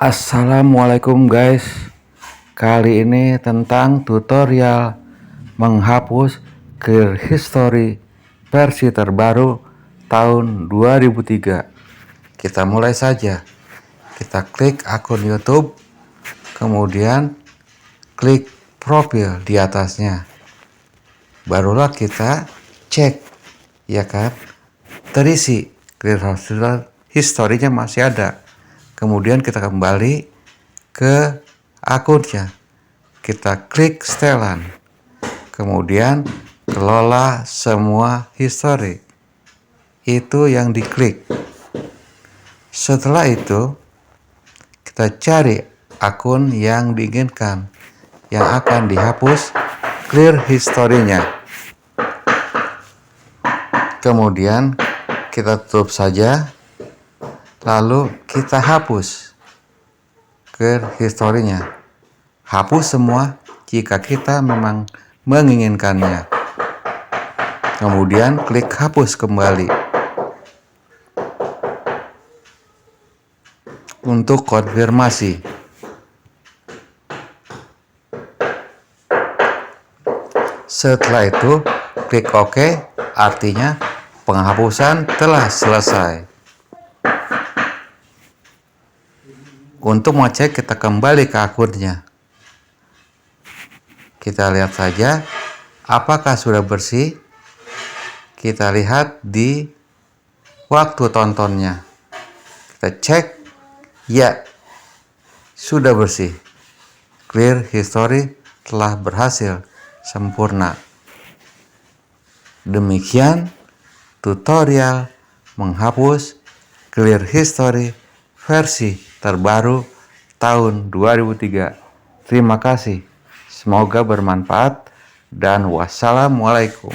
Assalamualaikum guys. Kali ini tentang tutorial menghapus Clear History versi terbaru tahun 2003. Kita mulai saja. Kita klik akun YouTube, kemudian klik profil di atasnya. Barulah kita cek, ya kan, terisi Clear History-nya masih ada. Kemudian kita kembali ke akunnya, kita klik setelan, kemudian kelola semua history, itu yang diklik. Setelah itu kita cari akun yang diinginkan, yang akan dihapus clear history-nya. Kemudian kita tutup saja, lalu kita hapus clear history-nya. Hapus semua jika kita memang menginginkannya. Kemudian klik hapus kembali. Untuk konfirmasi. Setelah itu klik OK, artinya penghapusan telah selesai. Untuk mengecek, kita kembali ke akunnya. Kita lihat saja apakah sudah bersih. Kita lihat di waktu tontonnya. Kita cek, ya, sudah bersih. Clear history telah berhasil sempurna. Demikian tutorial menghapus Clear History versi terbaru tahun 2003. Terima kasih. Semoga bermanfaat dan wassalamualaikum.